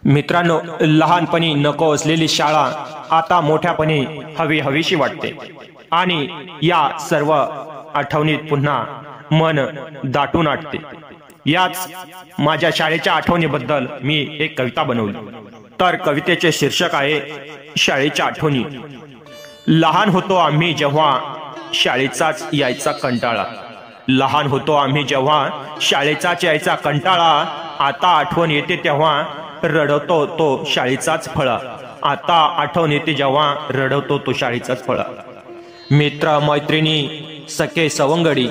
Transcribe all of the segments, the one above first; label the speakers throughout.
Speaker 1: मित्रांनो, लहानपणी नको असलेली शाळा आता मोठ्यापणी हवीशी वाटते आणि या सर्व आठवणीत पुन्हा मन दाटून आटते। याच माझ्या शाळेच्या आठवणीबद्दल मी एक कविता बनवली। तर कवितेचे शीर्षक आहे शाळेच्या आठवणी। लहान होतो आम्ही जेव्हा शाळेचाच यायचा कंटाळा, लहान होतो आम्ही जेव्हा शाळेचाच यायचा कंटाळा, आता आठवण येते तेव्हा रडवतो तो शाळेचाच फळा, आता आठवण येते जेव्हा रडवतो तो शाळेचाच फळा। मित्र मैत्रिणी सखे सवंगडी,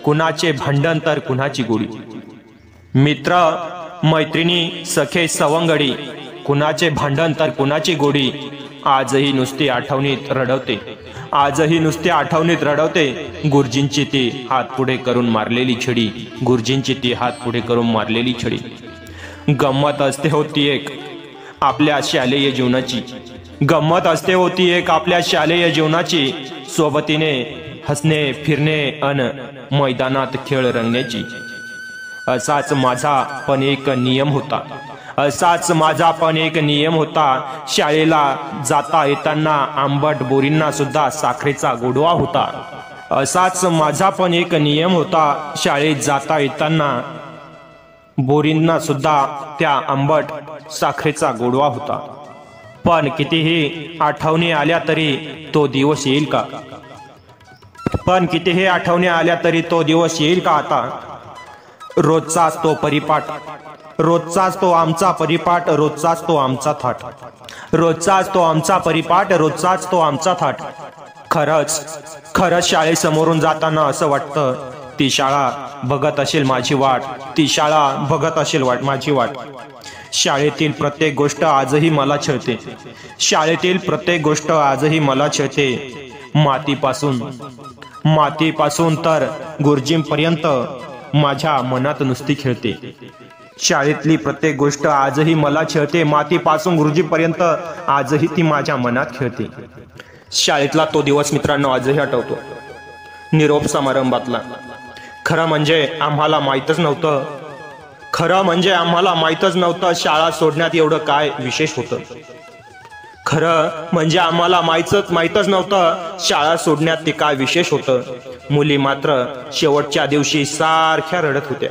Speaker 1: कुणाचे भांडण तर कुणाची गोडी। मित्र मैत्रिणी सखे सवंगडी, कुणाचे भांडण तर कुणाची गोडी। आजही नुसती आठवणीत रडवते, आजही नुसती आठवणीत रडवते। गुरुजींची ती हात पुढे करून मारलेली छडी, गुरुजींची ती हात पुढे करून मारलेली छडी। गंमत असते होती एक आपल्या शालेय जीवनाची, गंमत असते होती एक आपल्या शालेय जीवनाची। सोबतीने हसणे फिरणे अन मैदानात खेळ रंगण्याची। असाच माझा पण एक नियम होता, असाच माझा पण एक नियम होता। शाळेला जाता येताना आंबट बोरींना सुद्धा साखरेचा गोडवा होता। असाच माझा पण एक नियम होता, शाळेत जाता येताना बोरींना सुद्धा त्या आंबट साखरेचा गोडवा होता। पण कितीही आठवणी आल्या तरी तो दिवस येईल का? पण कितीही आठवणी आल्या तरी तो दिवस येईल का आता? रोजचाच तो परिपाठ, रोजचाच तो आमचा परिपाठ, रोजचाच तो आमचा थाट, रोजचाच तो आमचा परिपाठ, रोजचाच तो आमचा थाट। खरंच शाळेसमोरून जाताना असं वाटतं, ती शाळा बघत असेल माझी वाट, ती शाळा बघत असेल माझी वाट। शाळेतील प्रत्येक गोष्ट आजही मला छळते, शाळेतील प्रत्येक गोष्ट आजही मला छळते। मातीपासून तर गुरुजींपर्यंत माझ्या मनात नुसती खेळते। शाळेतली प्रत्येक गोष्ट आजही मला छळते, मातीपासून गुरुजींपर्यंत आजही ती माझ्या मनात खेळते। शाळेतला तो दिवस मित्रांनो आजही आठवतो, निरोप समारंभातला। खरं म्हणजे आम्हाला माहीतच नव्हतं, खरं म्हणजे आम्हाला माहीतच नव्हतं शाळा सोडण्यात एवढं काय विशेष होतं। खरं म्हणजे आम्हाला माहीतच नव्हतं शाळा सोडण्यात ते काय विशेष होतं। मुली मात्र शेवटच्या दिवशी सारख्या रडत होत्या,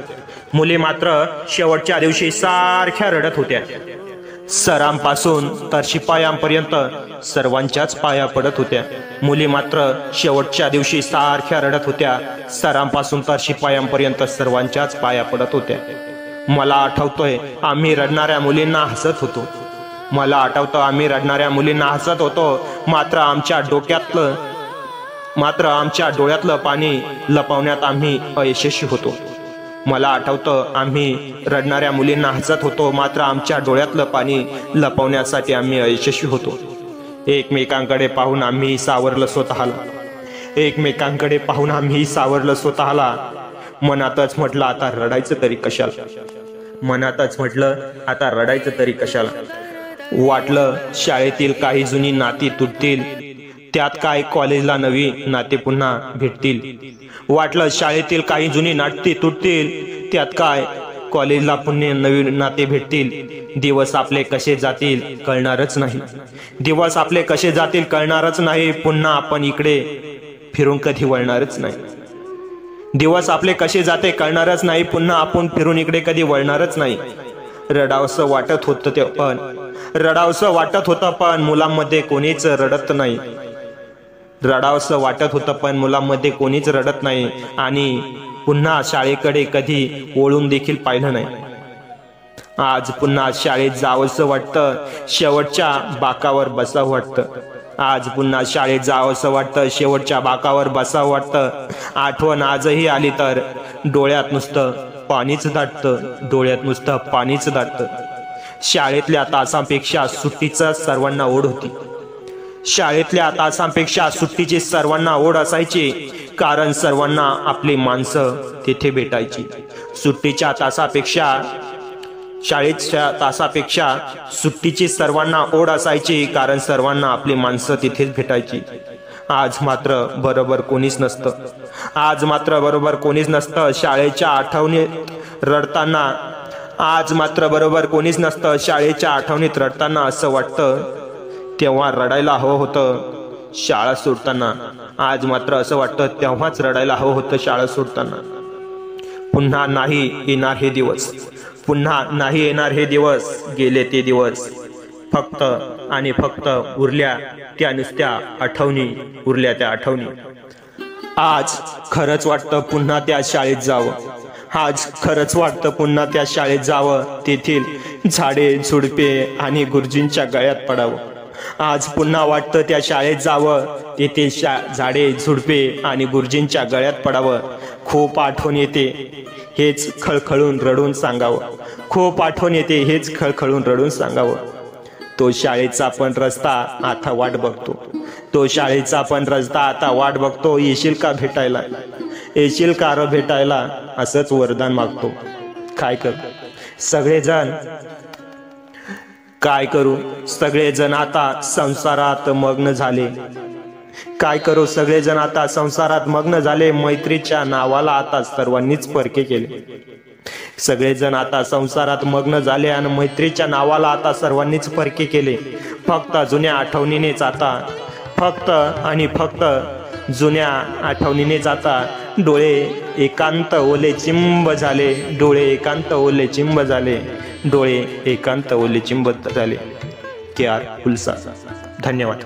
Speaker 1: मुली मात्र शेवटच्या दिवशी सारख्या रडत होत्या। सरांपासून तर शिपायांपर्यंत सर्वांच्याच पाया पडत होत्या, मुली मात्र शेवटच्या दिवशी सारख्या रडत होत्या। सरांपासून तर शिपायांपर्यंत सर्वांच्याच पाया पडत होत्या। मला आठवतोय आम्ही रडणाऱ्या मुलींना हसत होतो, मला आठवतं आम्ही रडणाऱ्या मुलींना हसत होतो, मात्र आमच्या डोळ्यातलं पाणी लपवण्यात आम्ही अयशस्वी होतो। मला आठवतं आम्ही रडणाऱ्या मुलींना हसत होतो, मात्र आमच्या डोळ्यातलं पाणी लपवण्यासाठी आम्ही अयशस्वी होतो। एकमेकांकडे पाहून आम्ही सावरलं स्वतःला, एकमेकांकडे पाहून आम्ही सावरलं स्वतःला। मनातच म्हटलं आता रडायचं तरी कशाला, मनातच म्हटलं आता रडायचं तरी कशाला। वाटलं शाळेतील काही जुनी नाती तुटतील, त्यात काय कॉलेजला नवी नाते पुन्हा भेटतील। वाटलं शाळेतील काही जुनी नाती तुटतील, त्यात काय कॉलेजला पुन्हा नवी नाते भेटतील। दिवस आपले कसे जातील कळणारच नाही, दिवस आपले कसे जातील कळणारच नाही, पुन्हा आपण इकडे फिरून कधी वळणारच नाही। दिवस आपले कसे जाते कळणारच नाही, पुन्हा आपण फिरून इकडे कधी वळणारच नाही। रडावसं वाटत होतं पण मुलांमध्ये कोणीच रडत नाही, रडावसं वाटत होतं पण मुलांमध्ये कोणीच रडत नाही। आणि पुन्हा शाळेकडे कधी वळून देखील पाहिलं नाही। आज पुन्हा शाळेत जावंसं वाटतं, शेवटच्या बाकावर बसावं वाटतं। आज पुन्हा शाळेत जावंसं वाटतं, शेवटच्या बाकावर बसावं वाटतं। आठवण आजही आली तर डोळ्यात नुसतं पाणीच दाटतं, डोळ्यात नुसतं पाणीच दाटतं। शाळेतल्या तासांपेक्षा सुट्टीचं सर्वांना ओढ होती, शाळेतल्या तासांपेक्षा सुट्टीची सर्वांना ओढ असायची, कारण सर्वांना आपली माणसं तिथे भेटायची। सुट्टीच्या तासापेक्षा शाळेच्या तासापेक्षा सुट्टीची सर्वांना ओढ असायची, कारण सर्वांना आपली माणसं तिथेच भेटायची। आज मात्र बरोबर कोणीच नसतं, आज मात्र बरोबर कोणीच नसतं। शाळेच्या आठवणीत रडताना आज मात्र बरोबर कोणीच नसतं. शाळेच्या आठवणीत रडताना असं वाटतं तेव्हा रडायला हवं होतं शाळा सोडताना. आज मात्र असं वाटतं तेव्हाच रडायला हवं होतं शाळा सोडताना. पुन्हा नाही येणार हे दिवस, पुन्हा नाही येणार हे दिवस. गेले ते दिवस फक्त आणि फक्त उरल्या त्या नुसत्या आठवणी, उरल्या त्या आठवणी. आज खरंच वाटतं पुन्हा त्या शाळेत जावं. आज खरंच वाटतं पुन्हा त्या शाळेत जावं. तेथील झाडे झुडपे आणि गुरुजींच्या गळ्यात पडावं. आज पुन्हा वाटतं त्या शाळेत जावं. तेथील झाडे झुडपे आणि गुरुजींच्या गळ्यात पडावं. खूप आठवण येते हेच खळखळून रडून सांगावं. खूप आठवण येते हेच खळखळून रडून सांगावं. तो शाळेचा पण रस्ता आता वाट बघतो. तो शाळेचा पण रस्ता आता वाट बघतो. येशील का भेटायला, येशील का र भेटायला, असंच वरदान मागतो. काय करू सगळेजण, काय करू सगळेजण आता संसारात मग्न झाले. काय करू सगळेजण आता संसारात मग्न झाले. मैत्रीच्या नावाला आता सर्वांनीच परके केले. सगळेजण आता संसारात मग्न झाले आणि मैत्रीच्या नावाला आता सर्वांनीच परके केले. फक्त जुन्या आठवणीनेच आता, फक्त आणि फक्त जुन्या आठवणीनेच आता डोळे एकांत ओले चिंब झाले. डोळे एकांत ओले चिंब झाले. डोळे एकांत ओले चिंब झाले. के आर उल्सा. धन्यवाद.